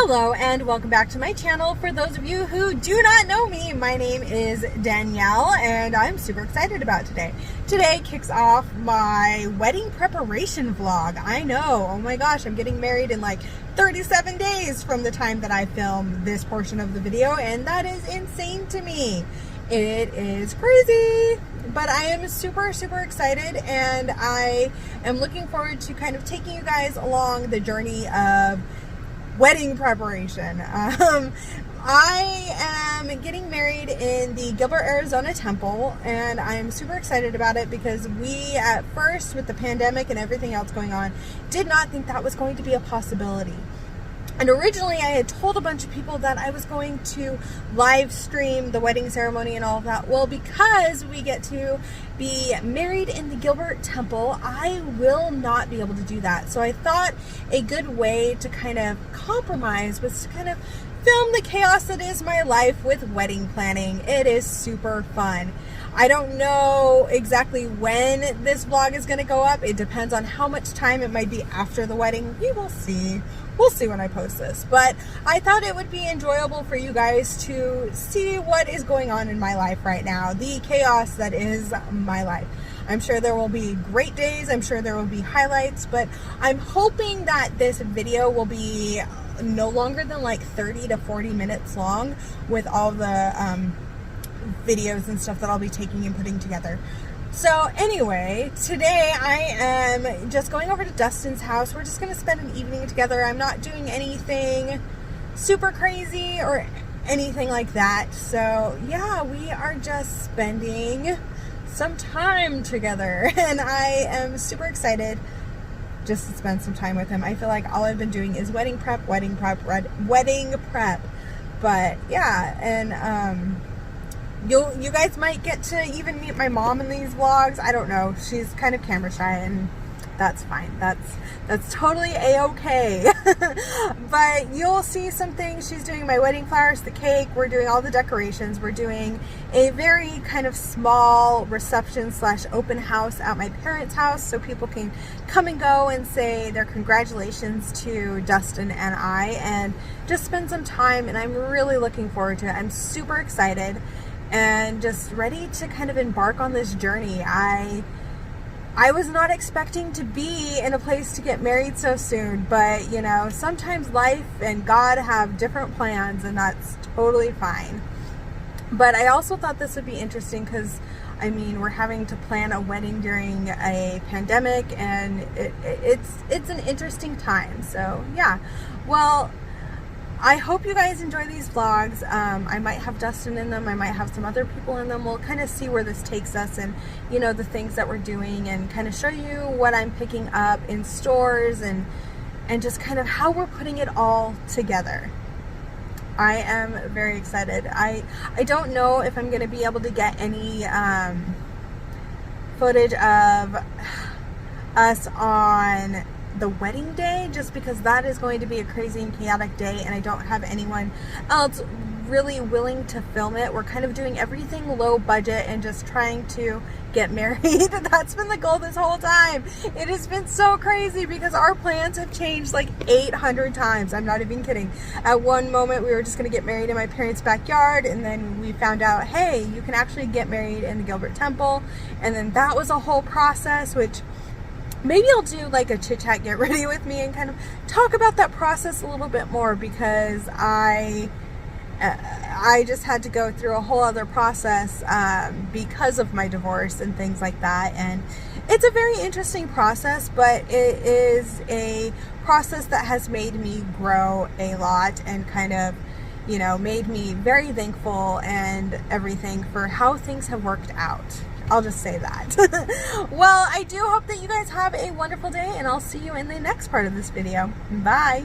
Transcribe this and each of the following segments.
Hello and welcome back to my channel. For those of you who do not know me, my name is Danielle and I'm super excited about today. Today kicks off my wedding preparation vlog. I know, oh my gosh, I'm getting married in like 37 days from the time that I film this portion of the video, and that is insane to me. It is crazy, but I am super excited, and I am looking forward to kind of taking you guys along the journey of wedding preparation. I am getting married in the Gilbert, Arizona temple, and I'm super excited about it because we, at first, with the pandemic and everything else going on, did not think that was going to be a possibility. And originally I had told a bunch of people that I was going to live stream the wedding ceremony and all of that. Well, because we get to be married in the Gilbert temple, I will not be able to do that. So I thought a good way to kind of compromise was to kind of film the chaos that is my life with wedding planning. It is super fun. I don't know exactly when this vlog is going to go up. It depends on how much time. It might be after the wedding. We will see. We'll see when I post this. But I thought it would be enjoyable for you guys to see what is going on in my life right now. The chaos that is my life. I'm sure there will be great days. I'm sure there will be highlights. But I'm hoping that this video will be no longer than like 30 to 40 minutes long with all the videos and stuff that I'll be taking and putting together. So anyway, today I am just going over to Dustin's house. We're just going to spend an evening together. I'm not doing anything super crazy or anything like that. So yeah, we are just spending some time together, and I am super excited just to spend some time with him. I feel like all I've been doing is wedding prep. But yeah, and you guys might get to even meet my mom in these vlogs. I don't know. She's kind of camera shy, and that's fine. That's totally a-okay. But you'll see some things. She's doing my wedding flowers, the cake. We're doing all the decorations. We're doing a very kind of small reception / open house at my parents' house, so people can come and go and say their congratulations to Dustin and I, and just spend some time. And I'm really looking forward to it. I'm super excited and just ready to kind of embark on this journey. I was not expecting to be in a place to get married so soon, but you know, sometimes life and God have different plans, and that's totally fine. But I also thought this would be interesting because, I mean, we're having to plan a wedding during a pandemic, and it's an interesting time. So yeah, well, I hope you guys enjoy these vlogs. I might have Dustin in them. I might have some other people in them. We'll kind of see where this takes us, and, you know, the things that we're doing, and kind of show you what I'm picking up in stores, and just kind of how we're putting it all together. I am very excited. I don't know if I'm going to be able to get any footage of us on the wedding day, just because that is going to be a crazy and chaotic day, and I don't have anyone else really willing to film it. We're kind of doing everything low budget and just trying to get married. That's been the goal this whole time. It has been so crazy because our plans have changed like 800 times. I'm not even kidding. At one moment we were just going to get married in my parents' backyard, and then we found out, hey, you can actually get married in the Gilbert temple, and then that was a whole process, which maybe I'll do like a chit chat get ready with me and kind of talk about that process a little bit more, because I just had to go through a whole other process because of my divorce and things like that. And it's a very interesting process, but it is a process that has made me grow a lot, and kind of, you know, made me very thankful and everything for how things have worked out. I'll just say that. Well, I do hope that you guys have a wonderful day, and I'll see you in the next part of this video. Bye.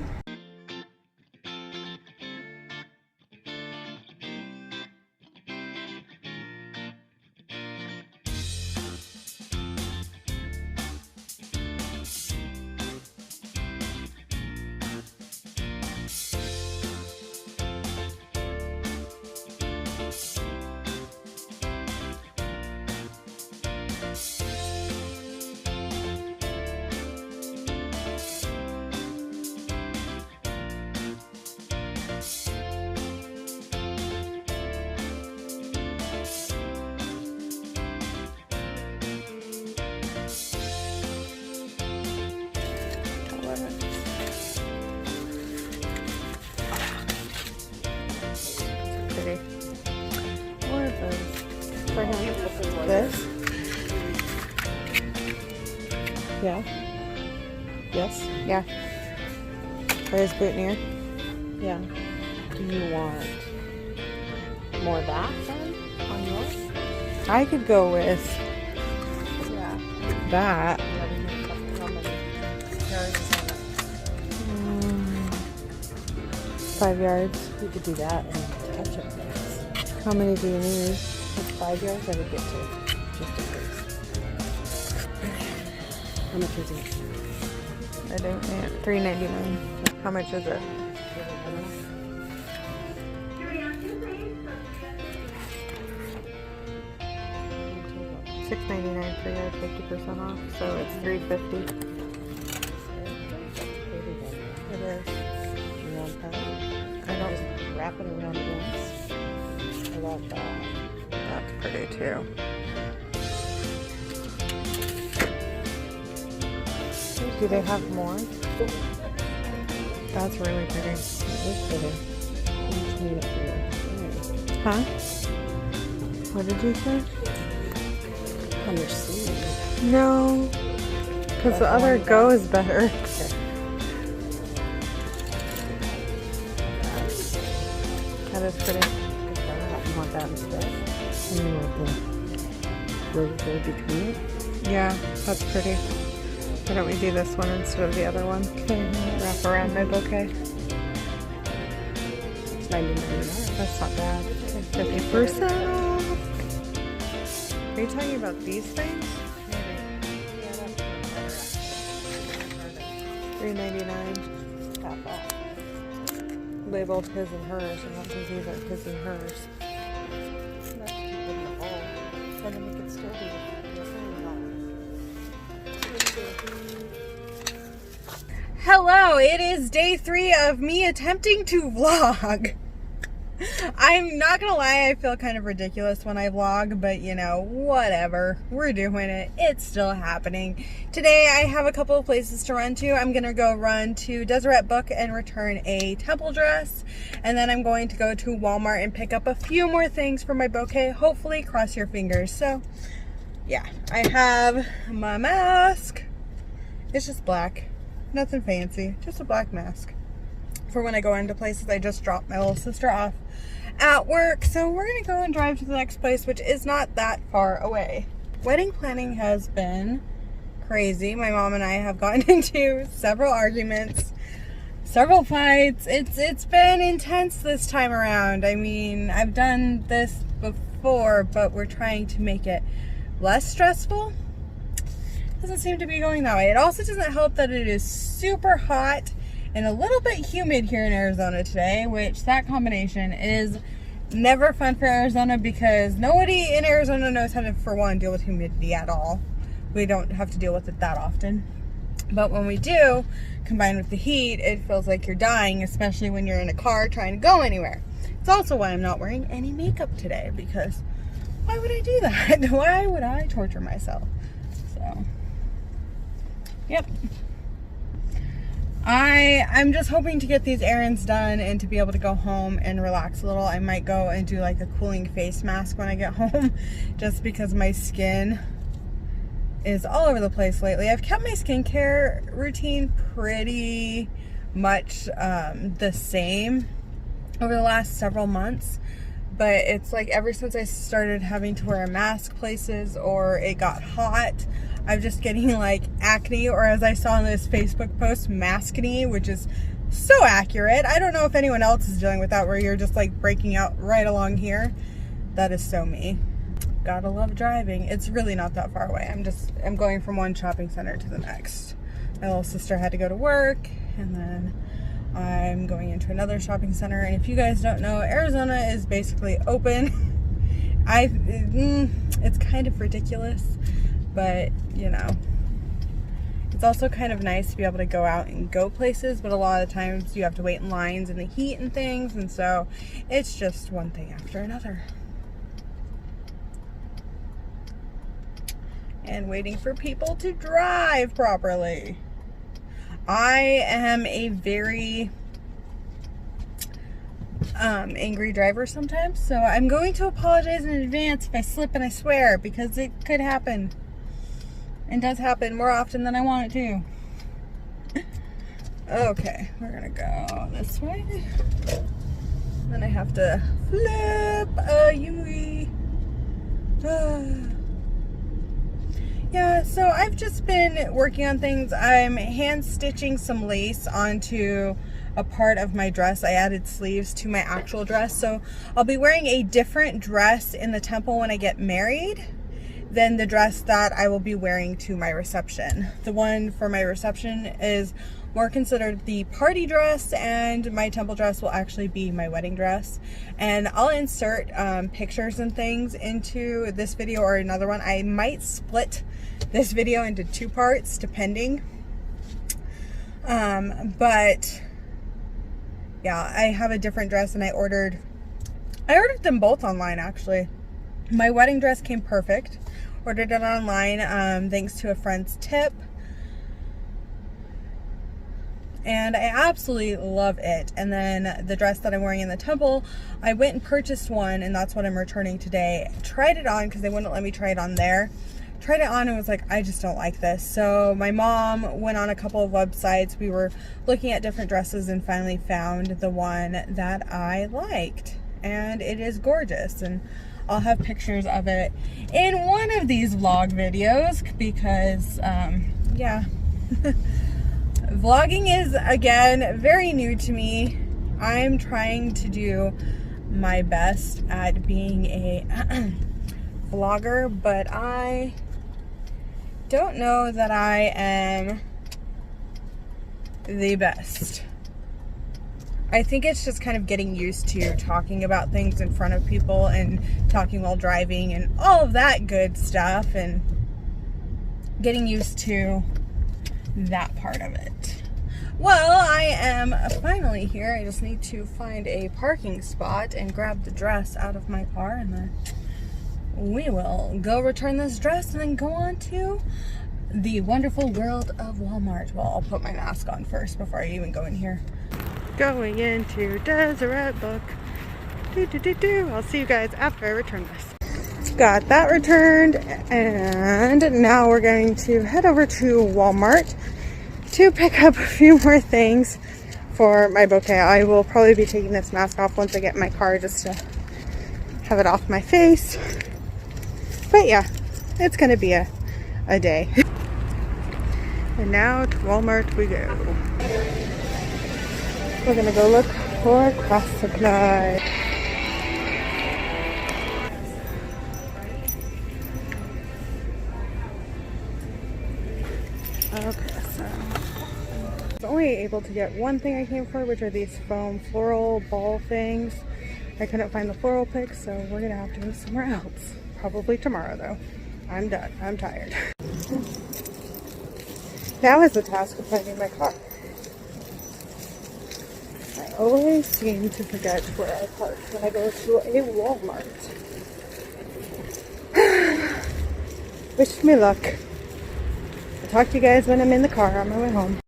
Yeah. Yes? Yeah. Where's boutonniere? Yeah. Do you want more of that then on yours? I could go with Yeah. that. How many yards is on it? 5 yards. You could do that and touch up things. How many do you need? With 5 yards, I would get to just in case. How much is it? I don't know. $3.99. How much is it? $6.99 per yard, 50% off. So it's $3.50. It is. Do you want that? I don't. Just wrap it around once. I love that. That's pretty too. Do they have more? That's really pretty. It is pretty. You just need it for your Huh? What did you say? on your sleeve. No. Because the other go is better. Okay. That is pretty. Look at that. You want that instead? And you want the rose gold between it? Yeah, that's pretty. Why don't we do this one instead of the other one? Okay. Wrap around my bouquet. It's $19.99. That's not bad. 50% off. Are you talking about these things? $3.99. Half off. Labeled his and hers, and not these are his and hers. That's too big in the bowl. And then we can still do Hello, it is day 3 of me attempting to vlog. I'm not gonna lie, I feel kind of ridiculous when I vlog, but you know, whatever. We're doing it. It's still happening. Today I have a couple of places to run to. I'm gonna go run to Deseret Book and return a temple dress. And then I'm going to go to Walmart and pick up a few more things for my bouquet. Hopefully, cross your fingers. So, yeah. I have my mask. It's just black. Nothing fancy. Just a black mask. For when I go into places. I just dropped my little sister off at work, so we're gonna go and drive to the next place, which is not that far away. Wedding planning has been crazy. My mom and I have gotten into several arguments, several fights. It's been intense this time around. I mean, I've done this before, but we're trying to make it less stressful. Doesn't seem to be going that way. It also doesn't help that it is super hot and a little bit humid here in Arizona today, which that combination is never fun for Arizona because nobody in Arizona knows how to, for one, deal with humidity at all. We don't have to deal with it that often. But when we do, combined with the heat, it feels like you're dying, especially when you're in a car trying to go anywhere. It's also why I'm not wearing any makeup today, because why would I do that? Why would I torture myself? So, yep. I'm just hoping to get these errands done and to be able to go home and relax a little. I might go and do like a cooling face mask when I get home, just because my skin is all over the place lately. I've kept my skincare routine pretty much the same over the last several months, but it's like ever since I started having to wear a mask places or it got hot, I'm just getting like acne, or as I saw in this Facebook post, maskne, which is so accurate. I don't know if anyone else is dealing with that, where you're just like breaking out right along here. That is so me. Gotta love driving. It's really not that far away. I'm going from one shopping center to the next. My little sister had to go to work, and then I'm going into another shopping center. And if you guys don't know, Arizona is basically open. It's kind of ridiculous. But, you know, it's also kind of nice to be able to go out and go places, but a lot of times you have to wait in lines in the heat and things, and so it's just one thing after another. And waiting for people to drive properly. I am a very angry driver sometimes, so I'm going to apologize in advance if I slip and I swear, because it could happen. It does happen more often than I want it to. Okay, we're gonna go this way. Then I have to flip a U-E. Yeah, so I've just been working on things. I'm hand stitching some lace onto a part of my dress. I added sleeves to my actual dress, so I'll be wearing a different dress in the temple when I get married than the dress that I will be wearing to my reception. The one for my reception is more considered the party dress, and my temple dress will actually be my wedding dress. And I'll insert pictures and things into this video or another one. I might split this video into 2 parts depending. But yeah, I have a different dress, and I ordered them both online actually. My wedding dress came perfect. Ordered it online thanks to a friend's tip. And I absolutely love it. And then the dress that I'm wearing in the temple, I went and purchased one, and that's what I'm returning today. Tried it on because they wouldn't let me try it on there. Tried it on and was like, I just don't like this. So my mom went on a couple of websites. We were looking at different dresses and finally found the one that I liked. And it is gorgeous. And I'll have pictures of it in one of these vlog videos because, yeah. Vlogging is, again, very new to me. I'm trying to do my best at being a vlogger, but I don't know that I am the best. I think it's just kind of getting used to talking about things in front of people and talking while driving and all of that good stuff, and getting used to that part of it. Well, I am finally here. I just need to find a parking spot and grab the dress out of my car, and then we will go return this dress and then go on to the wonderful world of Walmart. Well, I'll put my mask on first before I even go in here. Going into Deseret Book. I'll see you guys after I return this. Got that returned, and now we're going to head over to Walmart to pick up a few more things for my bouquet. I will probably be taking this mask off once I get in my car just to have it off my face. But yeah, it's gonna be a day. And now to Walmart we go. We're gonna go look for craft supply. Okay, so I was only able to get one thing I came for, which are these foam floral ball things. I couldn't find the floral picks, so we're gonna have to go somewhere else. Probably tomorrow though. I'm done. I'm tired. Now is the task of finding my car. I always seem to forget where I park when I go to a Walmart. Wish me luck. I'll talk to you guys when I'm in the car on my way home.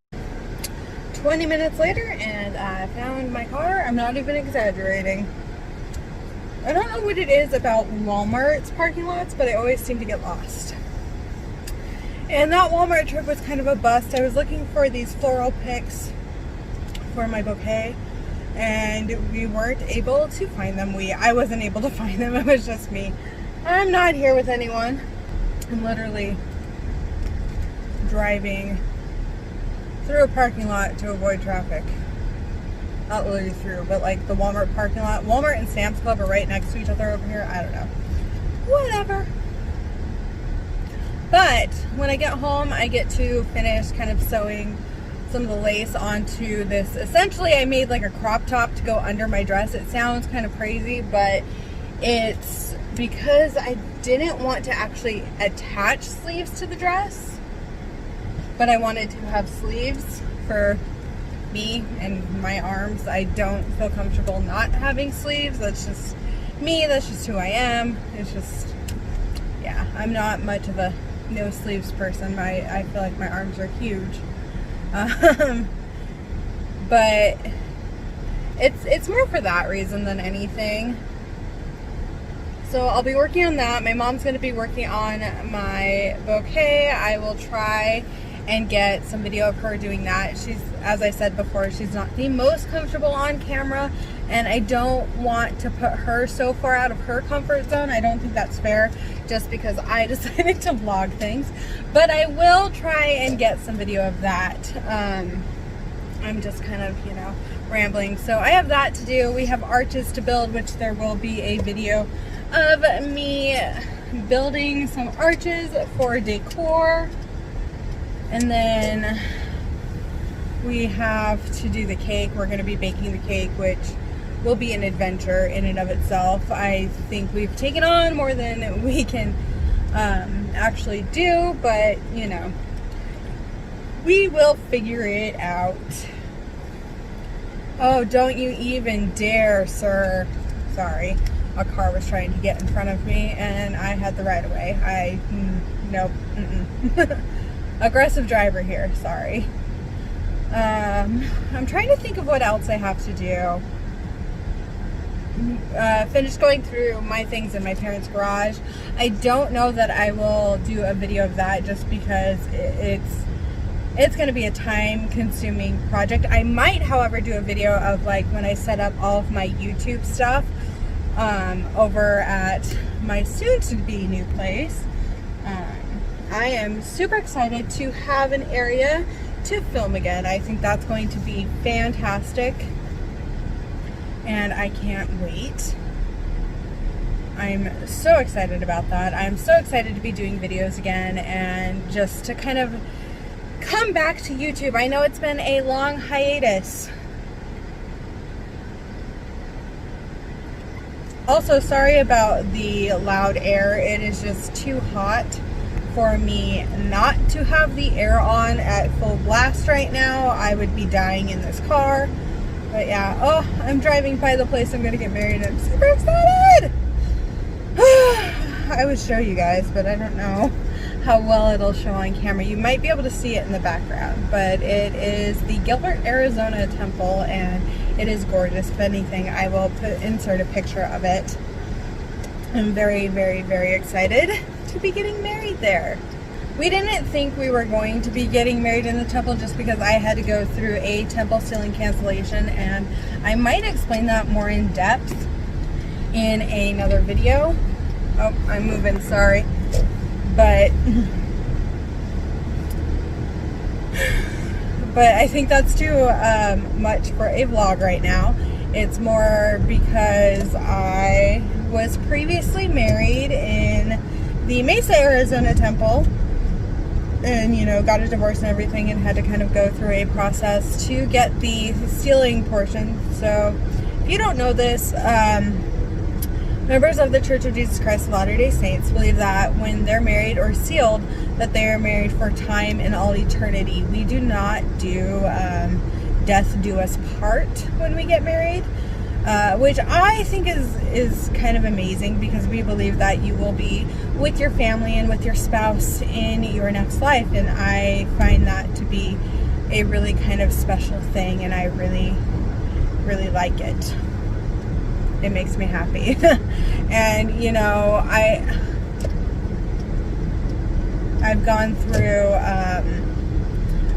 20 minutes later, and I found my car. I'm not even exaggerating. I don't know what it is about Walmart's parking lots, but I always seem to get lost. And that Walmart trip was kind of a bust. I was looking for these floral picks for my bouquet, and we weren't able to find them. I wasn't able to find them. It was just me. I'm not here with anyone. I'm literally driving through a parking lot to avoid traffic. Not literally through, but like the Walmart parking lot. Walmart and Sam's Club are right next to each other over here. I don't know. Whatever. But when I get home, I get to finish kind of sewing some of the lace onto this. Essentially, I made like a crop top to go under my dress. It sounds kind of crazy, but it's because I didn't want to actually attach sleeves to the dress, but I wanted to have sleeves for me and my arms. I don't feel comfortable not having sleeves. That's just me. That's just who I am. It's just, yeah, I'm not much of a no sleeves person. I feel like my arms are huge. But it's more for that reason than anything. So So I'll be working on that. My mom's going to be working on my bouquet. I will try and get some video of her doing that. She's, as I said before, she's not the most comfortable on camera, and I don't want to put her so far out of her comfort zone. I don't think that's fair just because I decided to vlog things, but I will try and get some video of that. I'm just kind of, you know, rambling. So I have that to do. We have arches to build, which there will be a video of me building some arches for decor. And then we have to do the cake. We're going to be baking the cake, which will be an adventure in and of itself. I think we've taken on more than we can actually do, but you know, we will figure it out. Oh, don't you even dare, sir. Sorry, a car was trying to get in front of me and I had the right of way. Nope. Aggressive driver here, sorry. I'm trying to think of what else I have to do. Finished going through my things in my parents' garage. I don't know that I will do a video of that just because it's going to be a time-consuming project. I might, however, do a video of like when I set up all of my YouTube stuff over at my soon-to-be new place. I am super excited to have an area to film again. I think that's going to be fantastic, and I can't wait. I'm so excited about that. I'm so excited to be doing videos again and just to kind of come back to YouTube. I know it's been a long hiatus. Also, sorry about the loud air. It is just too hot for me not to have the air on at full blast right now. I would be dying in this car. But yeah, oh, I'm driving by the place I'm gonna get married and I'm super excited! I would show you guys, but I don't know how well it'll show on camera. You might be able to see it in the background, but it is the Gilbert, Arizona temple, and it is gorgeous. If anything, I will insert a picture of it. I'm very, very, very excited to be getting married there. We didn't think we were going to be getting married in the temple just because I had to go through a temple ceiling cancellation, and I might explain that more in depth in another video. Oh, I'm moving, sorry. But I think that's too much for a vlog right now. It's more because I was previously married in the Mesa, Arizona temple, and you know, got a divorce and everything, and had to kind of go through a process to get the sealing portion. So if you don't know this, members of the Church of Jesus Christ of Latter-day Saints believe that when they're married or sealed, that they are married for time and all eternity. We do not do death do us part when we get married, which I think is kind of amazing, because we believe that you will be with your family and with your spouse in your next life, and I find that to be a really kind of special thing, and I really, really like it. It makes me happy. And you know, I've gone through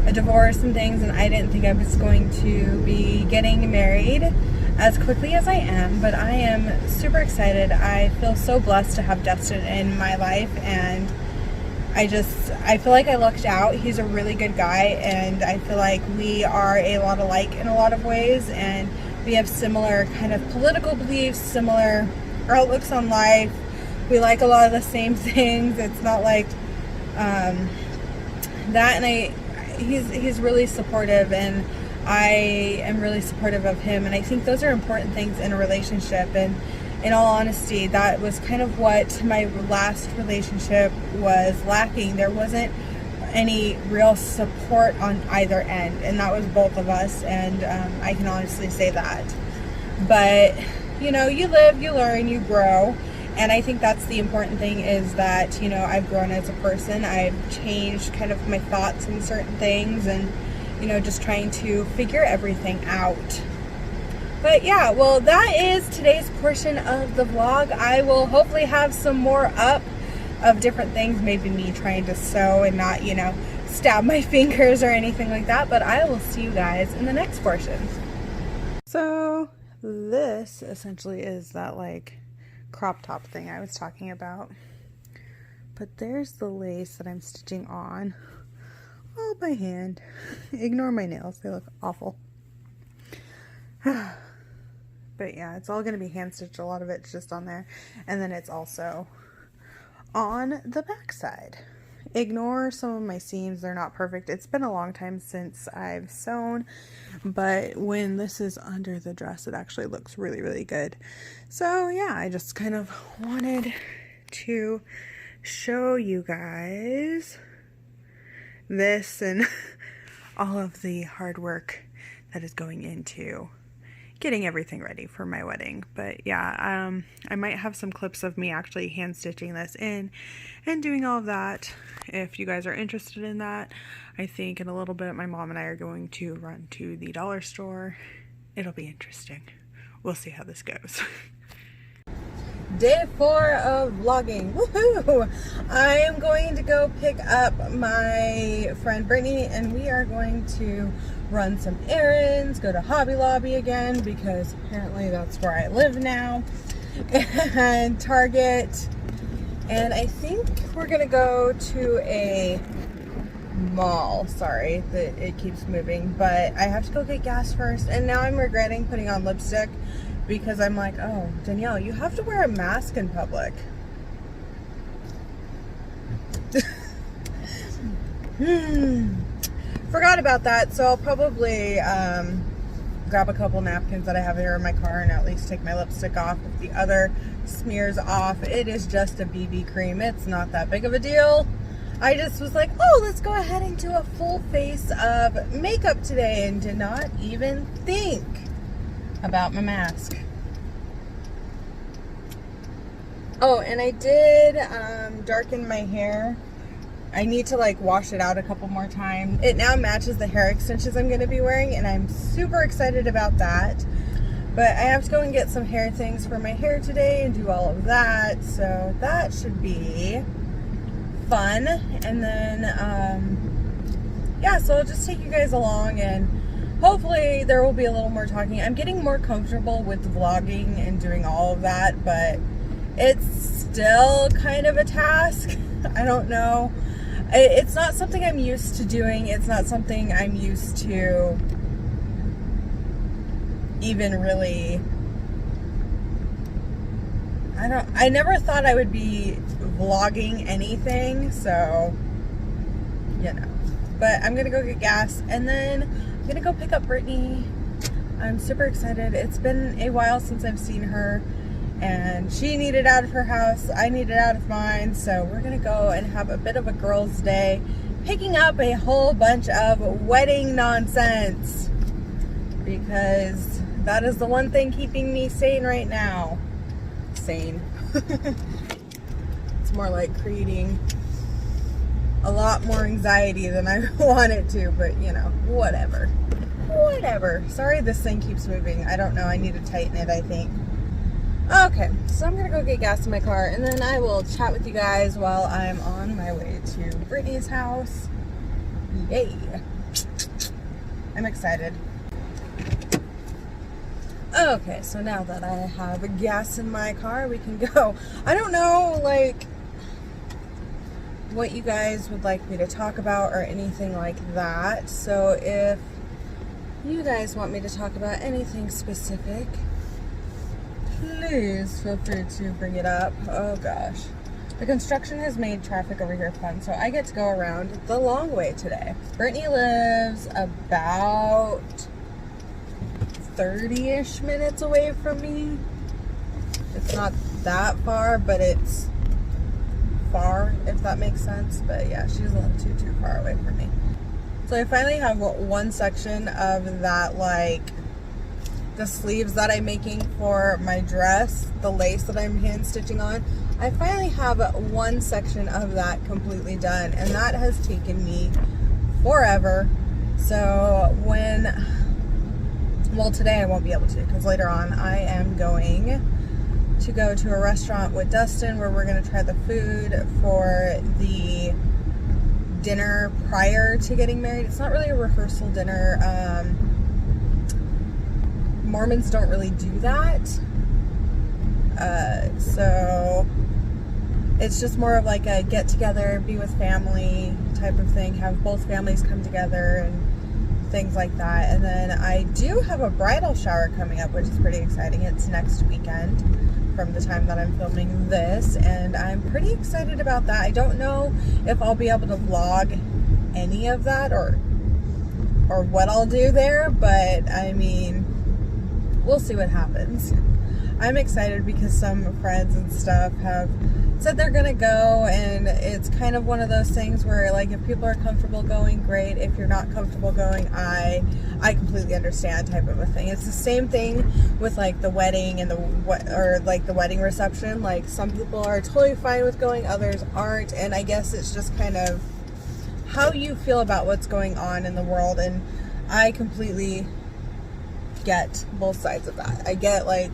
a divorce and things, and I didn't think I was going to be getting married as quickly as I am, but I am super excited. I feel so blessed to have Dustin in my life, and I feel like I lucked out. He's a really good guy, and I feel like we are a lot alike in a lot of ways, and we have similar kind of political beliefs, similar outlooks on life. We like a lot of the same things. It's not like that, and he's really supportive, and I am really supportive of him, and I think those are important things in a relationship. And in all honesty, that was kind of what my last relationship was lacking. There wasn't any real support on either end, and that was both of us, and I can honestly say that. But you know, you live, you learn, you grow, and I think that's the important thing, is that, you know, I've grown as a person. I've changed kind of my thoughts on certain things, and you know, just trying to figure everything out. But yeah, well, that is today's portion of the vlog. I will hopefully have some more up of different things, maybe me trying to sew and not, you know, stab my fingers or anything like that. But I will see you guys in the next portion. So this essentially is that like crop top thing I was talking about. But there's the lace that I'm stitching on all by hand. Ignore my nails, they look awful. But yeah, it's all going to be hand stitched. A lot of it's just on there. And then it's also on the back side. Ignore some of my seams. They're not perfect. It's been a long time since I've sewn. But when this is under the dress, it actually looks really, really good. So yeah, I just kind of wanted to show you guys this and all of the hard work that is going into getting everything ready for my wedding. But yeah, I might have some clips of me actually hand stitching this in and doing all of that if you guys are interested in that. I think in a little bit my mom and I are going to run to the dollar store. It'll be interesting. We'll see how this goes. Day 4 of vlogging. Woohoo! I am going to go pick up my friend Brittany and we are going to run some errands, go to Hobby Lobby again because apparently that's where I live now, and Target, and I think we're gonna go to a mall. Sorry that it keeps moving, but I have to go get gas first, and now I'm regretting putting on lipstick because I'm like, oh, Danielle, you have to wear a mask in public. Forgot about that, so I'll probably grab a couple napkins that I have here in my car and at least take my lipstick off. If the other smears off, it is just a BB cream. It's not that big of a deal. I just was like, oh, let's go ahead and do a full face of makeup today, and did not even think about my mask. Oh, and I did darken my hair. I need to like wash it out a couple more times. It now matches the hair extensions I'm going to be wearing, and I'm super excited about that. But I have to go and get some hair things for my hair today and do all of that. So that should be fun. And then, yeah, so I'll just take you guys along, and hopefully there will be a little more talking. I'm getting more comfortable with vlogging and doing all of that, but it's still kind of a task. I don't know. It's not something I'm used to doing. It's not something I'm used to even really. I never thought I would be vlogging anything, so, you know. But I'm gonna go get gas, and then I'm gonna go pick up Brittany. I'm super excited. It's been a while since I've seen her, and she needed out of her house, I needed out of mine, so we're gonna go and have a bit of a girls' day, picking up a whole bunch of wedding nonsense, because that is the one thing keeping me sane right now. Sane. It's more like creating a lot more anxiety than I want it to, but you know, whatever. Whatever. Sorry this thing keeps moving. I don't know, I need to tighten it, I think. Okay, so I'm gonna go get gas in my car, and then I will chat with you guys while I'm on my way to Brittany's house. Yay! I'm excited. Okay, so now that I have gas in my car, we can go. I don't know, like, what you guys would like me to talk about or anything like that. So if you guys want me to talk about anything specific, please feel free to bring it up. Oh gosh. The construction has made traffic over here fun, so I get to go around the long way today. Brittany lives about 30-ish minutes away from me. It's not that far, but it's far, if that makes sense. But yeah, she's a little too far away from me. So I finally have one section of that, like, the sleeves that I'm making for my dress, the lace that I'm hand stitching on. I finally have one section of that completely done, and that has taken me forever. So when Well, today I won't be able to, because later on I am going to go to a restaurant with Dustin where we're going to try the food for the dinner prior to getting married. It's not really a rehearsal dinner. Mormons don't really do that. So it's just more of like a get together, be with family type of thing, have both families come together and things like that. And then I do have a bridal shower coming up, which is pretty exciting. It's next weekend from the time that I'm filming this, and I'm pretty excited about that. I don't know if I'll be able to vlog any of that or what I'll do there, but I mean, we'll see what happens. I'm excited because some friends and stuff have said they're gonna go, and it's kind of one of those things where, like, if people are comfortable going, great. If you're not comfortable going, I completely understand type of a thing. It's the same thing with like the wedding and the wedding reception. Like, some people are totally fine with going, others aren't, and I guess it's just kind of how you feel about what's going on in the world. And I completely get both sides of that. I get like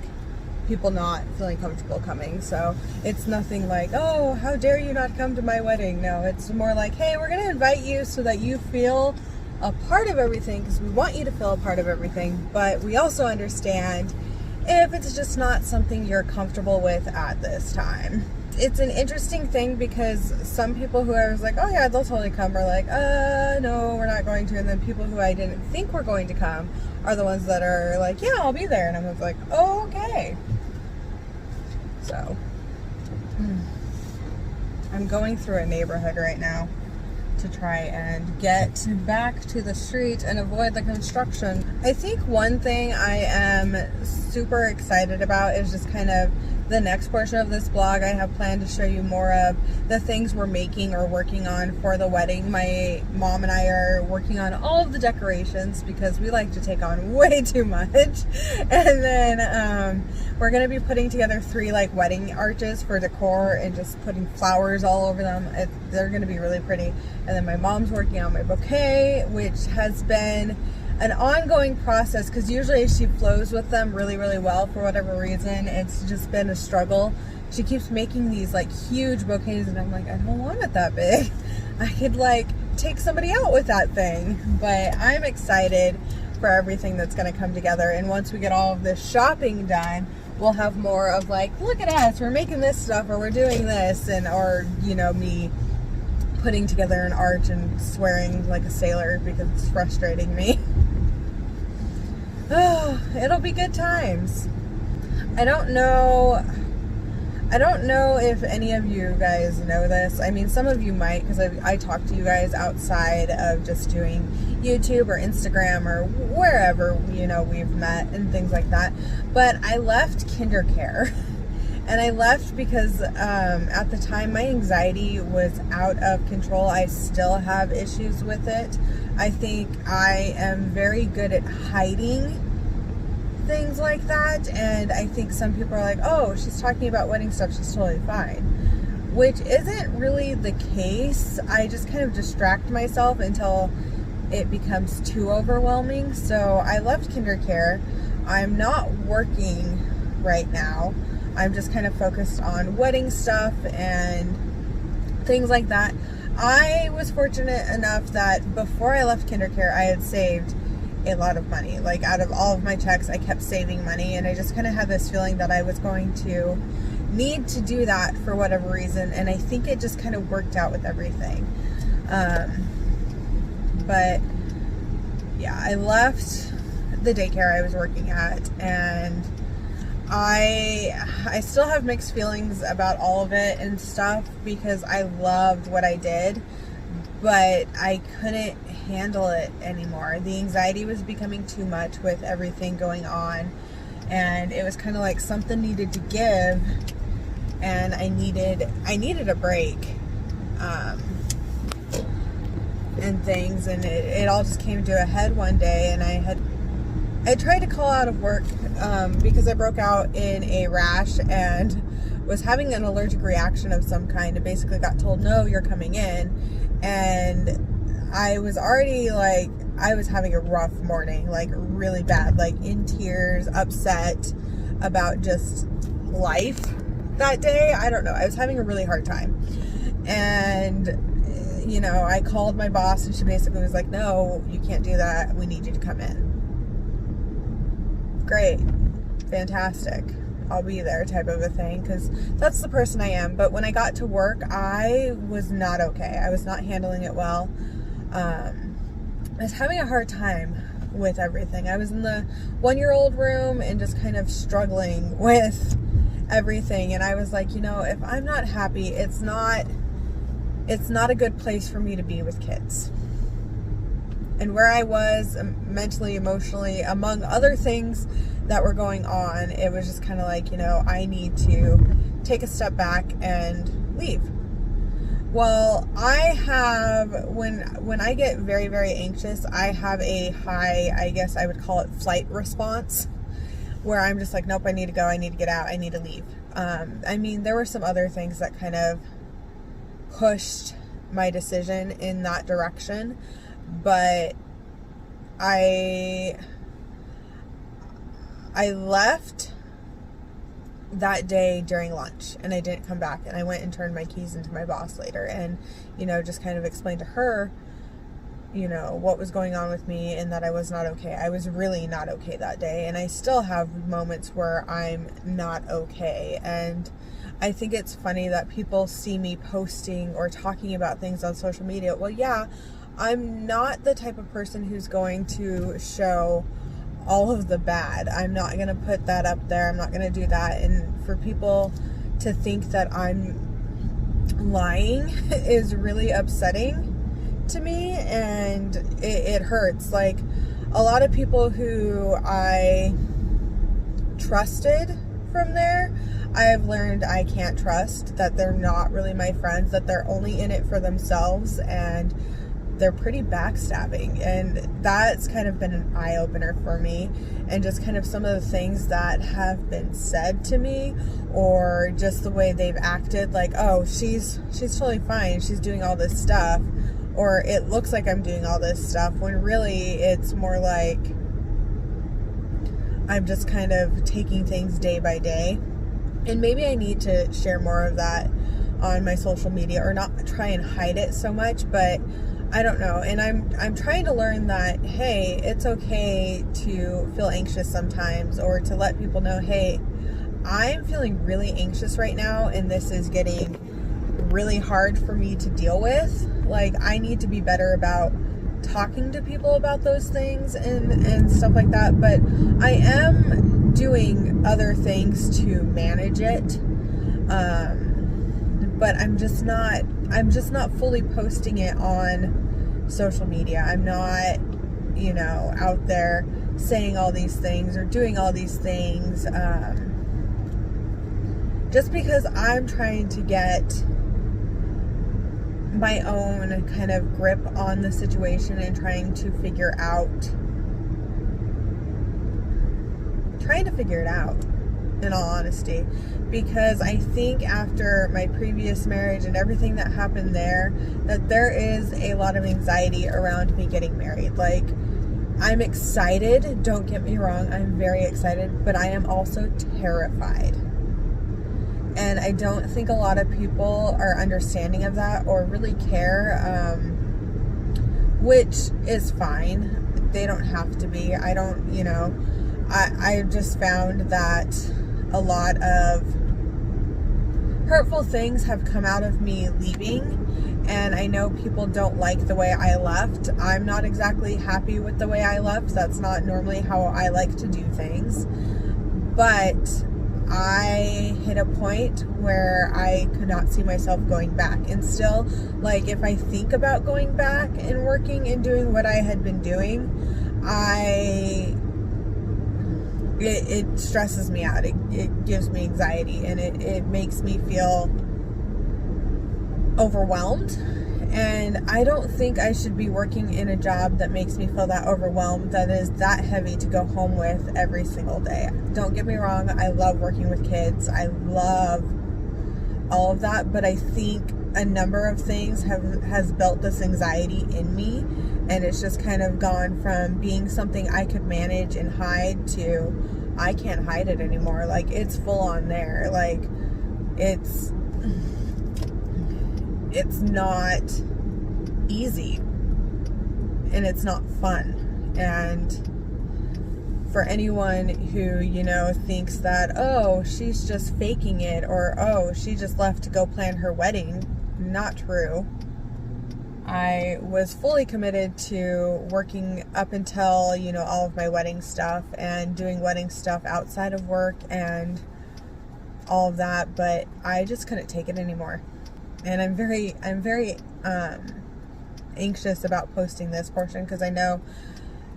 people not feeling comfortable coming, so it's nothing like, oh, how dare you not come to my wedding. No, it's more like, hey, we're gonna invite you so that you feel a part of everything, because we want you to feel a part of everything, but we also understand if it's just not something you're comfortable with at this time. It's an interesting thing because some people who I was like, oh yeah, they'll totally come, are like, no, we're not going to. And then people who I didn't think were going to come are the ones that are like, yeah, I'll be there. And I'm like, oh, okay. So, I'm going through a neighborhood right now to try and get back to the street and avoid the construction. I think one thing I am super excited about is just kind of the next portion of this vlog. I have planned to show you more of the things we're making or working on for the wedding. My mom and I are working on all of the decorations because we like to take on way too much. And then we're going to be putting together 3 like wedding arches for decor and just putting flowers all over them. They're going to be really pretty. And then my mom's working on my bouquet, which has been an ongoing process because usually she flows with them really, really well. For whatever reason, it's just been a struggle. She keeps making these like huge bouquets and I'm like, I don't want it that big. I could like take somebody out with that thing. But I'm excited for everything that's going to come together, and once we get all of this shopping done, we'll have more of like, look at us, we're making this stuff, or we're doing this, and or, you know, me putting together an arch and swearing like a sailor because it's frustrating me. Oh, it'll be good times. I don't know if any of you guys know this. I mean, some of you might, because I talk to you guys outside of just doing YouTube or Instagram or wherever, you know, we've met and things like that. But I left KinderCare. And I left because at the time my anxiety was out of control. I still have issues with it. I think I am very good at hiding things like that. And I think some people are like, oh, she's talking about wedding stuff, she's totally fine. Which isn't really the case. I just kind of distract myself until it becomes too overwhelming. So I left KinderCare. I'm not working right now. I'm just kind of focused on wedding stuff and things like that. I was fortunate enough that before I left KinderCare, I had saved a lot of money. Like, out of all of my checks, I kept saving money, and I just kind of had this feeling that I was going to need to do that for whatever reason, and I think it just kind of worked out with everything. But yeah, I left the daycare I was working at, and I still have mixed feelings about all of it and stuff because I loved what I did, but I couldn't handle it anymore. The anxiety was becoming too much with everything going on, and it was kind of like something needed to give, and I needed a break, and things, and it all just came to a head one day, and I tried to call out of work because I broke out in a rash and was having an allergic reaction of some kind, and basically got told, no, you're coming in. And I was already like, I was having a rough morning, like really bad, like in tears, upset about just life that day. I don't know. I was having a really hard time. And, you know, I called my boss and she basically was like, no, you can't do that. We need you to come in. Great. Fantastic. I'll be there type of a thing, because that's the person I am. But when I got to work, I was not okay. I was not handling it well. I was having a hard time with everything. I was in the 1-year-old room and just kind of struggling with everything. And I was like, you know, if I'm not happy, it's not a good place for me to be with kids. And where I was mentally, emotionally, among other things that were going on, it was just kind of like, you know, I need to take a step back and leave. Well, I have, when I get very, very anxious, I have a high, I guess I would call it flight response, where I'm just like, nope, I need to go, I need to get out, I need to leave. I mean, there were some other things that kind of pushed my decision in that direction, but I left that day during lunch and I didn't come back, and I went and turned my keys into my boss later and, you know, just kind of explained to her, you know, what was going on with me and that I was not okay. I was really not okay that day, and I still have moments where I'm not okay. And I think it's funny that people see me posting or talking about things on social media. Well, yeah, I'm not the type of person who's going to show all of the bad. I'm not going to put that up there. I'm not going to do that. And for people to think that I'm lying is really upsetting to me, and it hurts. Like, a lot of people who I trusted from there, I have learned I can't trust, that they're not really my friends, that they're only in it for themselves, and they're pretty backstabbing. And that's kind of been an eye-opener for me, and just kind of some of the things that have been said to me, or just the way they've acted, like, oh, she's totally fine, she's doing all this stuff, or it looks like I'm doing all this stuff, when really it's more like I'm just kind of taking things day by day. And maybe I need to share more of that on my social media, or not try and hide it so much, but I don't know. And I'm trying to learn that, hey, it's okay to feel anxious sometimes, or to let people know, hey, I'm feeling really anxious right now, and this is getting really hard for me to deal with. Like, I need to be better about talking to people about those things and stuff like that. But I am doing other things to manage it. But I'm just not fully posting it on social media. I'm not, you know, out there saying all these things or doing all these things, just because I'm trying to get my own kind of grip on the situation, and trying to figure it out, in all honesty. Because I think after my previous marriage and everything that happened there, that there is a lot of anxiety around me getting married. Like, I'm excited, don't get me wrong, I'm very excited, but I am also terrified. And I don't think a lot of people are understanding of that, or really care, which is fine. They don't have to be. I don't, you know, I just found that a lot of hurtful things have come out of me leaving, and I know people don't like the way I left. I'm not exactly happy with the way I left. That's not normally how I like to do things, but I hit a point where I could not see myself going back. And still, like, if I think about going back and working and doing what I had been doing, it stresses me out. It gives me anxiety, and it makes me feel overwhelmed. And I don't think I should be working in a job that makes me feel that overwhelmed, that is that heavy to go home with every single day. Don't get me wrong, I love working with kids. I love all of that. But I think a number of things has built this anxiety in me, and it's just kind of gone from being something I could manage and hide to I can't hide it anymore. Like, it's full on there. Like, it's not easy, and it's not fun. And for anyone who, you know, thinks that, oh, she's just faking it, or, oh, she just left to go plan her wedding, not true. I was fully committed to working up until, you know, all of my wedding stuff and doing wedding stuff outside of work and all of that, but I just couldn't take it anymore. And I'm very anxious about posting this portion, because I know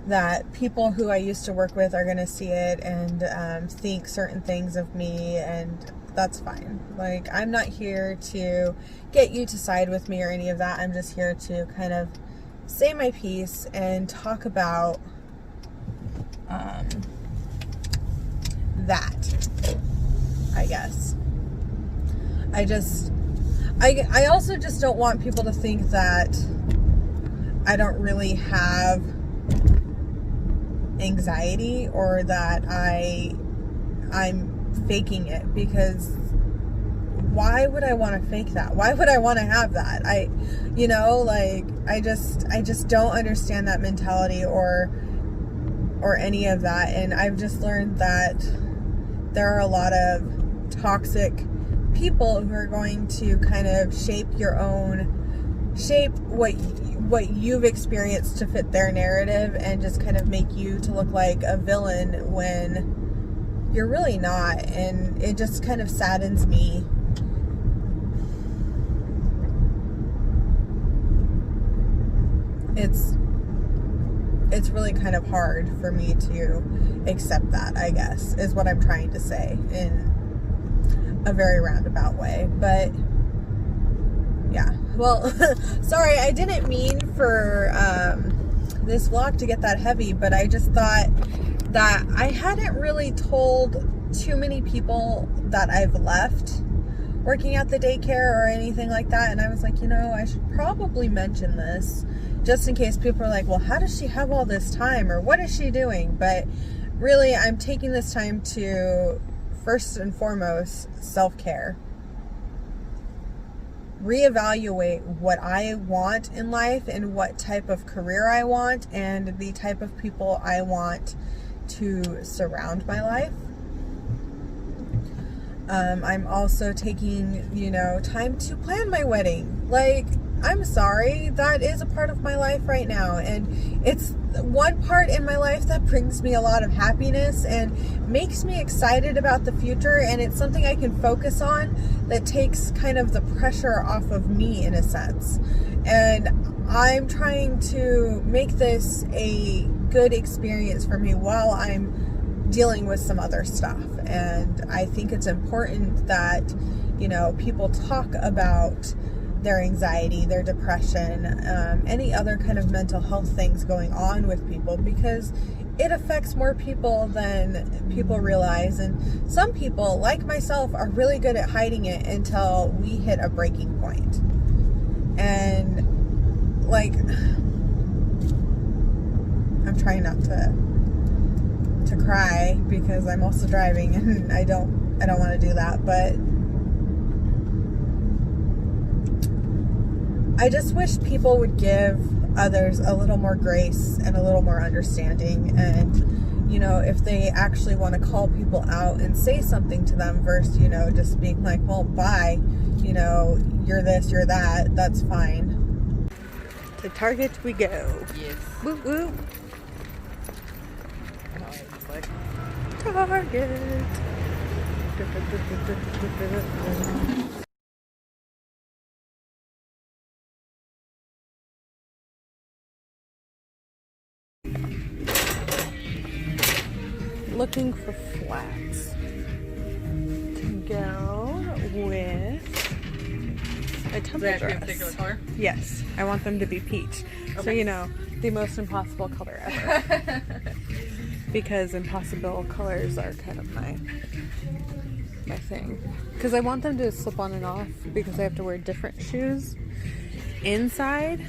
that people who I used to work with are going to see it and think certain things of me, and that's fine. Like, I'm not here to get you to side with me or any of that. I'm just here to kind of say my piece and talk about that, I guess. I also just don't want people to think that I don't really have anxiety, or that I'm faking it, because why would I want to fake that? Why would I want to have that? I just don't understand that mentality or any of that. And I've just learned that there are a lot of toxic people who are going to kind of shape what you've experienced to fit their narrative, and just kind of make you to look like a villain when you're really not. And it just kind of saddens me. It's really kind of hard for me to accept that, I guess, is what I'm trying to say in a very roundabout way. But yeah, well, sorry, I didn't mean for this vlog to get that heavy, but I just thought that I hadn't really told too many people that I've left working at the daycare or anything like that, and I was like, you know, I should probably mention this just in case people are like, well, how does she have all this time, or what is she doing? But really, I'm taking this time to, first and foremost, self-care. Reevaluate what I want in life and what type of career I want and the type of people I want to surround my life. I'm also taking, you know, time to plan my wedding. Like, I'm sorry, that is a part of my life right now, and it's one part in my life that brings me a lot of happiness and makes me excited about the future, and it's something I can focus on that takes kind of the pressure off of me, in a sense. And I'm trying to make this a good experience for me while I'm dealing with some other stuff. And I think it's important that, you know, people talk about their anxiety, their depression, any other kind of mental health things going on with people, because it affects more people than people realize. And some people, like myself, are really good at hiding it until we hit a breaking point. And like, I'm trying not to cry because I'm also driving, and I don't want to do that, but I just wish people would give others a little more grace and a little more understanding. And, you know, if they actually want to call people out and say something to them versus, you know, just being like, well, bye, you know, you're this, you're that, that's fine. To Target we go. Yes. Woo woo. Target. Looking for flats to go with a temple dress. A particular color? Yes, I want them to be peach. Okay. So, you know, the most impossible color ever. Because impossible colors are kind of my my thing. Because I want them to slip on and off because I have to wear different shoes inside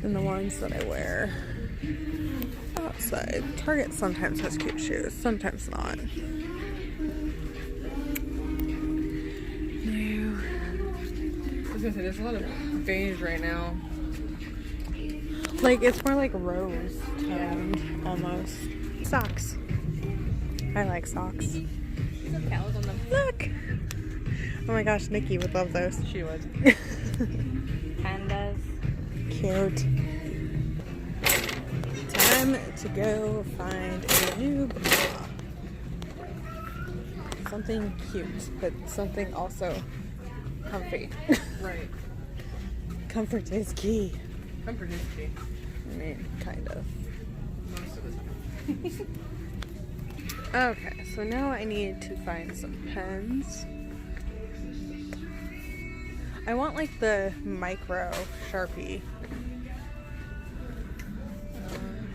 than the ones that I wear outside. Target sometimes has cute shoes, sometimes not. No. I was gonna say, there's a lot of beige right now. Like, it's more like rose toned almost. Socks. I like socks. These have cows on them. Look! Oh my gosh, Nikki would love those. She would. Pandas. Cute. Time to go find a new bra. Something cute, but something also comfy. Right. Comfort is key. Comfort is key. I mean, kind of. Most of the time. Okay, so now I need to find some pens. I want like the micro Sharpie.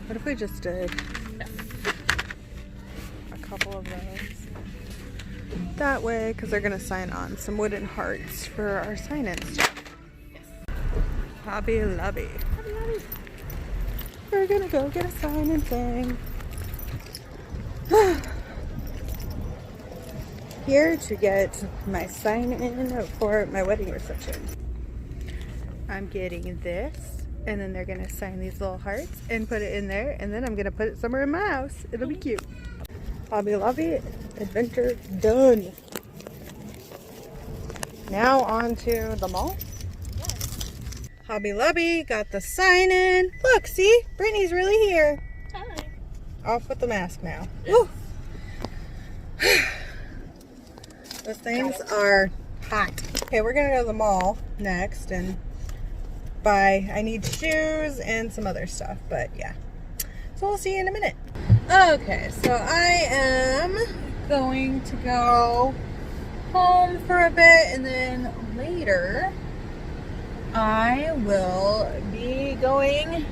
What if we just did a couple of those? That way, because they're going to sign on some wooden hearts for our sign-in stuff. Yes. Hobby Lobby. We're going to go get a sign-in thing. Here to get my sign-in for my wedding reception. I'm getting this, and then they're gonna sign these little hearts and put it in there, and then I'm gonna put it somewhere in my house. It'll be cute. Hobby Lobby adventure done. Now on to the mall. Yes. Hobby Lobby got the sign-in. Look, see? Brittany's really here. Hi. Off with the mask now. Yes. Woo. Those things are hot. Okay, we're gonna go to the mall next and buy, I need shoes and some other stuff, but yeah. So we'll see you in a minute. Okay, so I am going to go home for a bit, and then later I will be going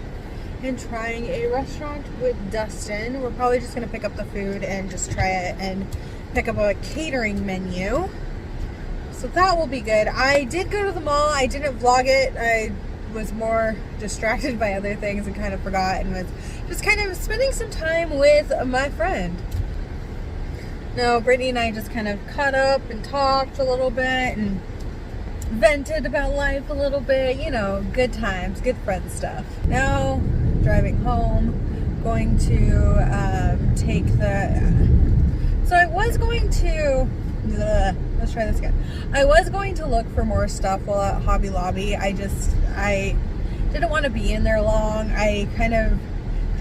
and trying a restaurant with Dustin. We're probably just gonna pick up the food and just try it and pick up a catering menu. So that will be good. I did go to the mall. I didn't vlog it. I was more distracted by other things and kind of forgot, and was just kind of spending some time with my friend. No, Brittany and I just kind of caught up and talked a little bit and vented about life a little bit. You know, good times, good friend stuff. Now, driving home, going to take the... So I was going to... let's try this again. I was going to look for more stuff while at Hobby Lobby. I didn't want to be in there long. I kind of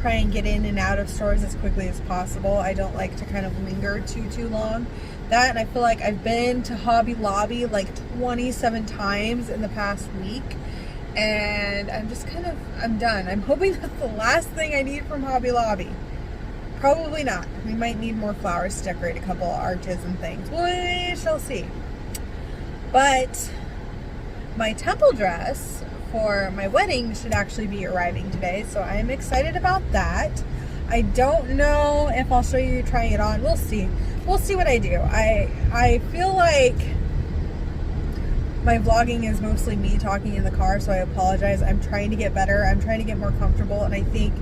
try and get in and out of stores as quickly as possible. I don't like to kind of linger too long. That, and I feel like I've been to Hobby Lobby like 27 times in the past week, and I'm just I'm done. I'm hoping that's the last thing I need from Hobby Lobby. Probably not. We might need more flowers to decorate a couple of arches and things. We shall see. But my temple dress for my wedding should actually be arriving today, so I'm excited about that. I don't know if I'll show you trying it on. We'll see. We'll see what I do. I feel like my vlogging is mostly me talking in the car, so I apologize. I'm trying to get better. I'm trying to get more comfortable, and I think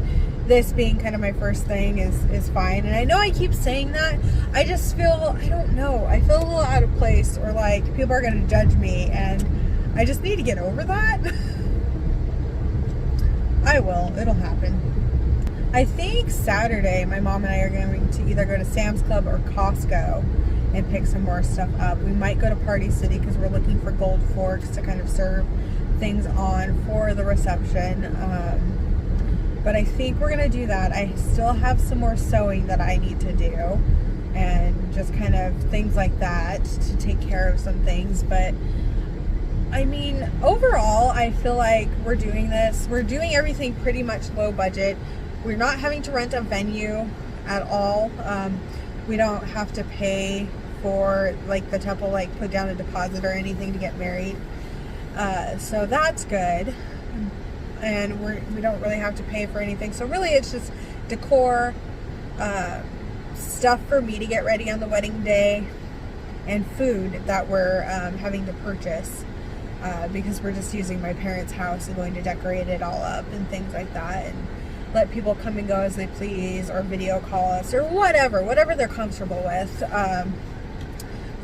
this being kind of my first thing is fine. And I know I keep saying that. I just feel, I don't know, I feel a little out of place, or like people are going to judge me, and I just need to get over that. I will. It'll happen. I think Saturday my mom and I are going to either go to Sam's Club or Costco and pick some more stuff up. We might go to Party City because we're looking for gold forks to kind of serve things on for the reception. But I think we're going to do that. I still have some more sewing that I need to do, and just kind of things like that to take care of some things. But I mean, overall, I feel like we're doing this. We're doing everything pretty much low budget. We're not having to rent a venue at all. We don't have to pay for like the temple, like put down a deposit or anything to get married. So that's good. And we don't really have to pay for anything. So really it's just decor, stuff for me to get ready on the wedding day, and food that we're having to purchase because we're just using my parents' house and going to decorate it all up and things like that, and let people come and go as they please, or video call us, or whatever they're comfortable with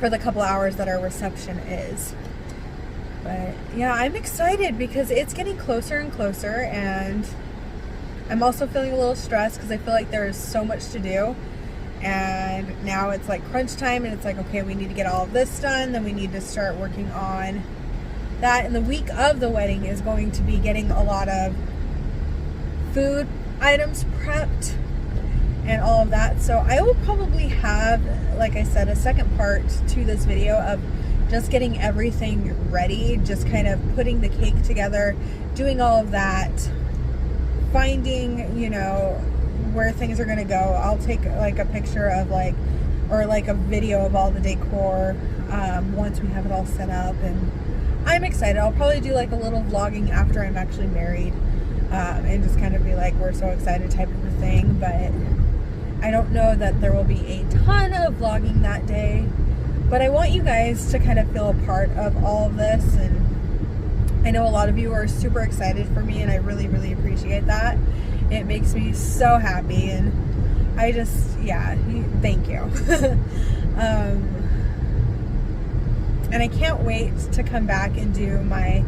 for the couple hours that our reception is. But yeah, I'm excited because it's getting closer and closer, and I'm also feeling a little stressed because I feel like there's so much to do, and now it's like crunch time, and it's like, okay, we need to get all of this done, then we need to start working on that. And the week of the wedding is going to be getting a lot of food items prepped and all of that. So I will probably have, like I said, a second part to this video of just getting everything ready, just kind of putting the cake together, doing all of that, finding, you know, where things are going to go. I'll take like a picture of or like a video of all the decor once we have it all set up, and I'm excited. I'll probably do like a little vlogging after I'm actually married, and just kind of be like, we're so excited type of a thing. But I don't know that there will be a ton of vlogging that day, but I want you guys to kind of feel a part of all of this. And I know a lot of you are super excited for me, and I really, really appreciate that. It makes me so happy, and I just, yeah, thank you. And I can't wait to come back and do my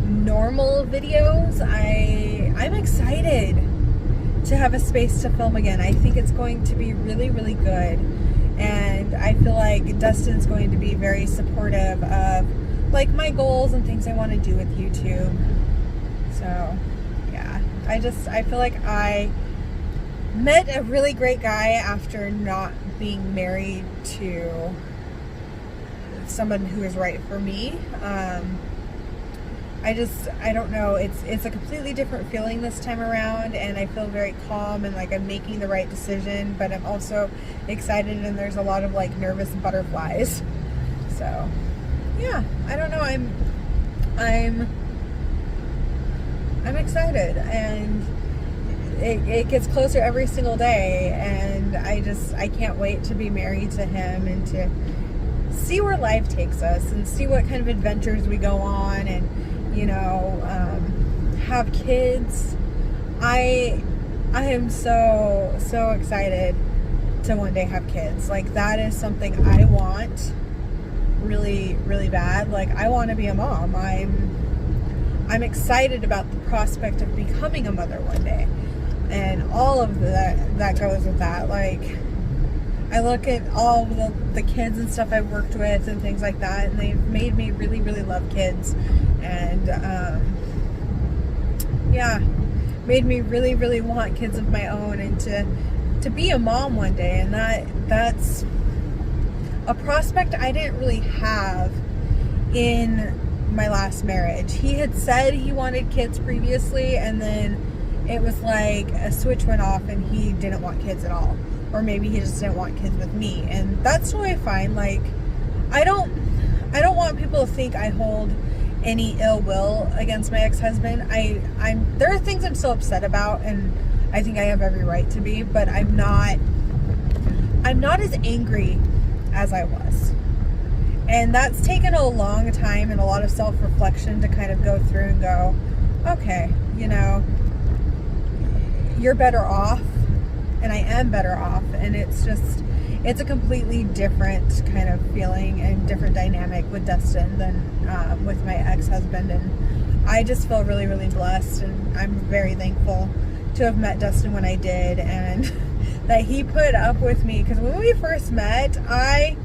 normal videos. I'm excited to have a space to film again. I think it's going to be really, really good. And I feel like Dustin's going to be very supportive of like my goals and things I want to do with YouTube. So yeah, I feel like I met a really great guy after not being married to someone who is right for me. I don't know, it's a completely different feeling this time around, and I feel very calm and like I'm making the right decision, but I'm also excited, and there's a lot of like nervous butterflies. So yeah, I don't know, I'm excited, and it gets closer every single day, and I can't wait to be married to him and to see where life takes us and see what kind of adventures we go on, and you know, have kids. I am so excited to one day have kids. Like, that is something I want really, really bad. Like, I want to be a mom. I'm excited about the prospect of becoming a mother one day, and all of that goes with that. Like, I look at all of the kids and stuff I've worked with and things like that, and they've made me really, really love kids, and yeah, made me really, really want kids of my own, and to be a mom one day. And that's a prospect I didn't really have in my last marriage. He had said he wanted kids previously, and then it was like a switch went off and he didn't want kids at all. Or maybe he just didn't want kids with me, and that's totally fine. Like, I don't want people to think I hold any ill will against my ex-husband. There are things I'm still upset about, and I think I have every right to be, but I'm not as angry as I was. And that's taken a long time and a lot of self-reflection to kind of go through and go, okay, you know, you're better off. And I am better off, and it's a completely different kind of feeling and different dynamic with Dustin than with my ex-husband. And I just feel really, really blessed, and I'm very thankful to have met Dustin when I did, and that he put up with me. Because when we first met, I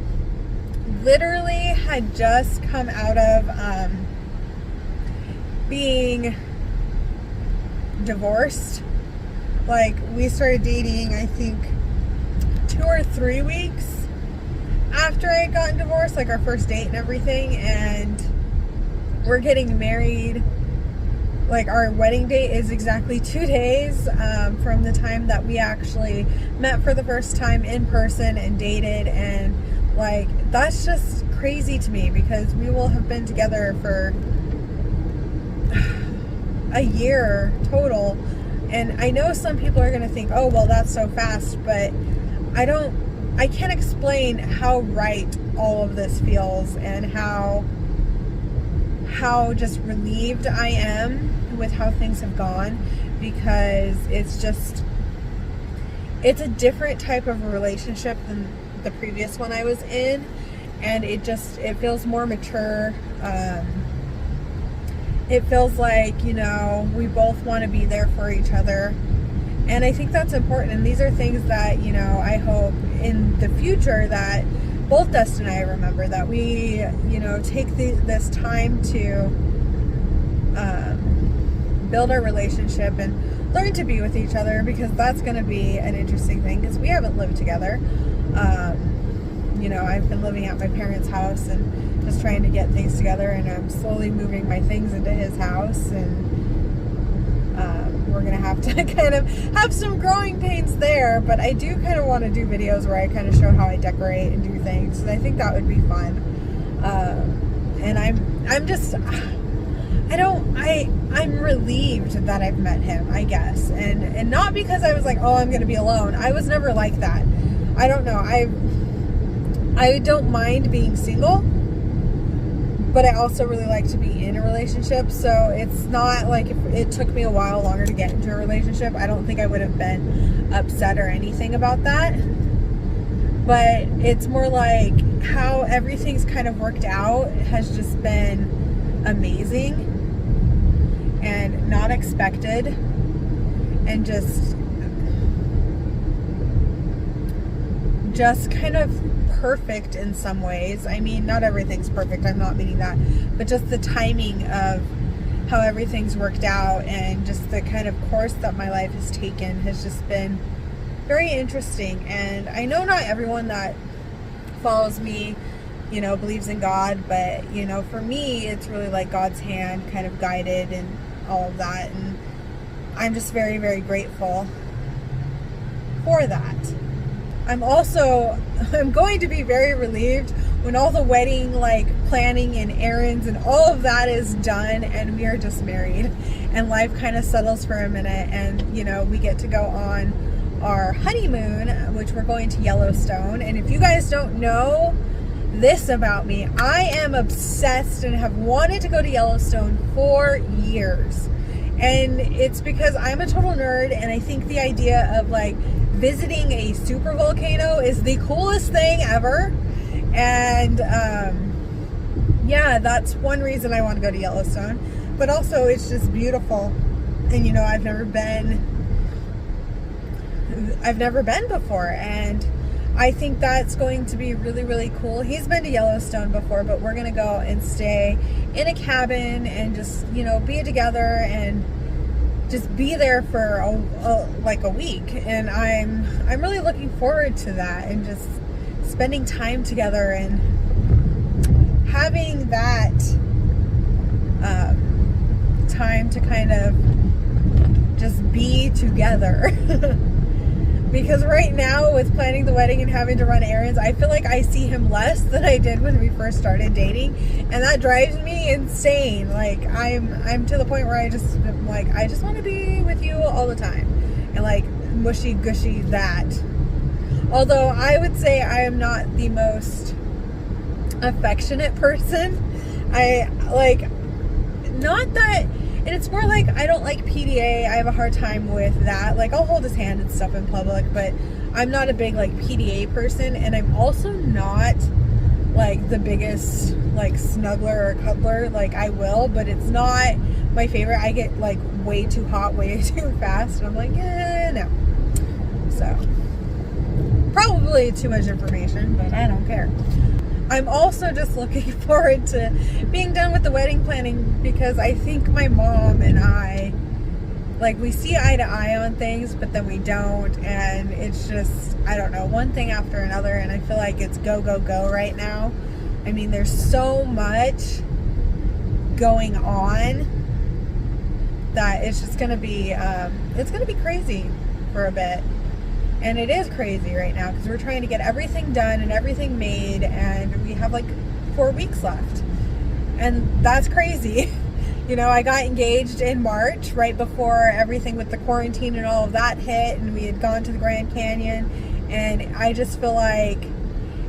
literally had just come out of being divorced. Like, we started dating, I think, 2 or 3 weeks after I had gotten divorced, like our first date and everything, and we're getting married. Like, our wedding date is exactly 2 days from the time that we actually met for the first time in person and dated. And like, that's just crazy to me, because we will have been together for a year total. And I know some people are going to think, oh, well, that's so fast, but I don't I can't explain how right all of this feels, and how just relieved I am with how things have gone, because it's a different type of a relationship than the previous one I was in, and it feels more mature. It feels like, we both want to be there for each other, and I think that's important. And these are things that, I hope in the future that both Dustin and I remember, that we, take this time to build our relationship and learn to be with each other, because that's going to be an interesting thing, because we haven't lived together. I've been living at my parents' house and just trying to get things together, and I'm slowly moving my things into his house, and we're going to have to kind of have some growing pains there, but I do kind of want to do videos where I kind of show how I decorate and do things, and I think that would be fun. And I'm relieved that I've met him, I guess, and not because I was like, oh, I'm going to be alone. I was never like that. I don't know. I don't mind being single, but I also really like to be in a relationship. So it's not like, if it took me a while longer to get into a relationship, I don't think I would have been upset or anything about that. But it's more like how everything's kind of worked out has just been amazing and not expected, and just kind of perfect in some ways. I mean, not everything's perfect, I'm not meaning that, but just the timing of how everything's worked out, and just the kind of course that my life has taken has just been very interesting. And I know not everyone that follows me, believes in God, but, for me, it's really like God's hand kind of guided and all of that, and I'm just very, very grateful for that. I'm going to be very relieved when all the wedding planning and errands and all of that is done, and we are just married, and life kind of settles for a minute, and we get to go on our honeymoon, which we're going to Yellowstone. And if you guys don't know this about me, I am obsessed and have wanted to go to Yellowstone for years, and it's because I'm a total nerd, and I think the idea of visiting a super volcano is the coolest thing ever. And that's one reason I want to go to Yellowstone. But also, it's just beautiful, and I've never been before, and I think that's going to be really, really cool. He's been to Yellowstone before, but we're gonna go and stay in a cabin and just be together and just be there for a week. And I'm really looking forward to that, and just spending time together and having that time to kind of just be together. Because right now, with planning the wedding and having to run errands, I feel like I see him less than I did when we first started dating, and that drives me insane. I'm to the point where I just want to be with you all the time, and mushy gushy that. Although I would say I am not the most affectionate person. And it's more I don't like PDA. I have a hard time with that. I'll hold his hand and stuff in public, but I'm not a big PDA person, and I'm also not the biggest snuggler or cuddler. I will, but it's not my favorite. I get way too hot way too fast, and I'm no. So probably too much information, but I don't care. I'm also just looking forward to being done with the wedding planning, because I think my mom and I, we see eye to eye on things, but then we don't, and it's just, I don't know, one thing after another, and I feel like it's go, go, go right now. I mean, there's so much going on that it's just going to be, it's going to be crazy for a bit. And it is crazy right now, because we're trying to get everything done and everything made, and we have 4 weeks left. And that's crazy. I got engaged in March, right before everything with the quarantine and all of that hit, and we had gone to the Grand Canyon, And I just feel like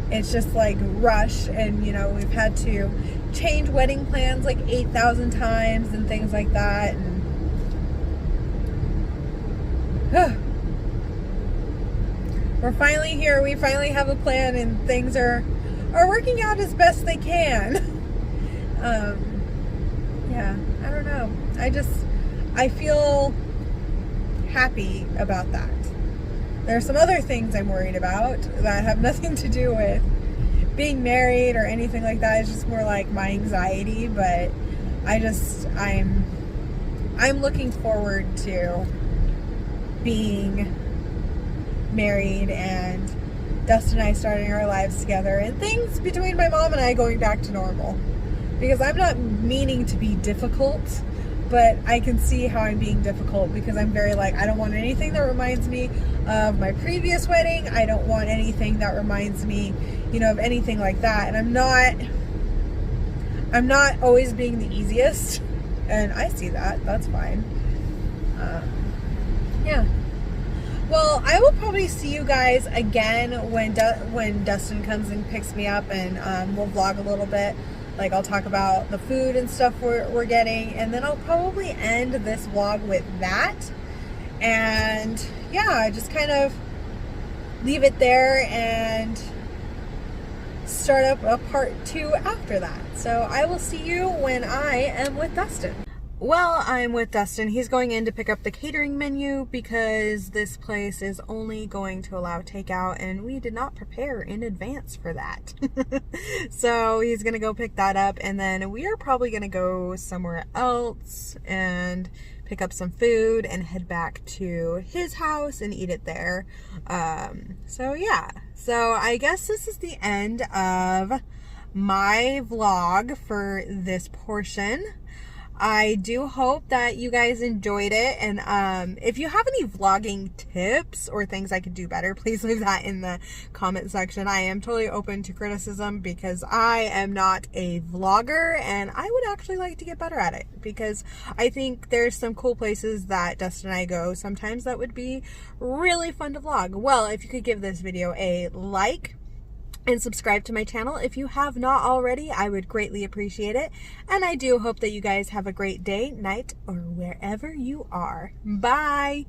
it's just like rush, and you know, we've had to change wedding plans like 8,000 times and things like that. And we're finally here. We finally have a plan, and things are working out as best they can. Yeah, I don't know. I feel happy about that. There's some other things I'm worried about that have nothing to do with being married or anything like that. It's just more like my anxiety, but I'm looking forward to being married and Dustin and I starting our lives together, and things between my mom and I going back to normal. Because I'm not meaning to be difficult, but I can see how I'm being difficult, because I'm very like, I don't want anything that reminds me of my previous wedding. I don't want anything that reminds me, you know, of anything like that. And I'm not always being the easiest, and I see that. That's fine. Yeah. Well, I will probably see you guys again when Dustin comes and picks me up, and we'll vlog a little bit. Like, I'll talk about the food and stuff we're getting, and then I'll probably end this vlog with that. And yeah, just kind of leave it there and start up a part 2 after that. So I will see you when I am with Dustin. Well, I'm with Dustin. He's going in to pick up the catering menu because this place is only going to allow takeout, and we did not prepare in advance for that. So he's going to go pick that up, and then we are probably going to go somewhere else and pick up some food and head back to his house and eat it there. So yeah. So I guess this is the end of my vlog for this portion. I do hope that you guys enjoyed it, and if you have any vlogging tips or things I could do better, please leave that in the comment section. I am totally open to criticism because I am not a vlogger, and I would actually like to get better at it, because I think there's some cool places that Dustin and I go sometimes that would be really fun to vlog. Well, if you could give this video a like and subscribe to my channel if you have not already, I would greatly appreciate it. And I do hope that you guys have a great day, night, or wherever you are. Bye!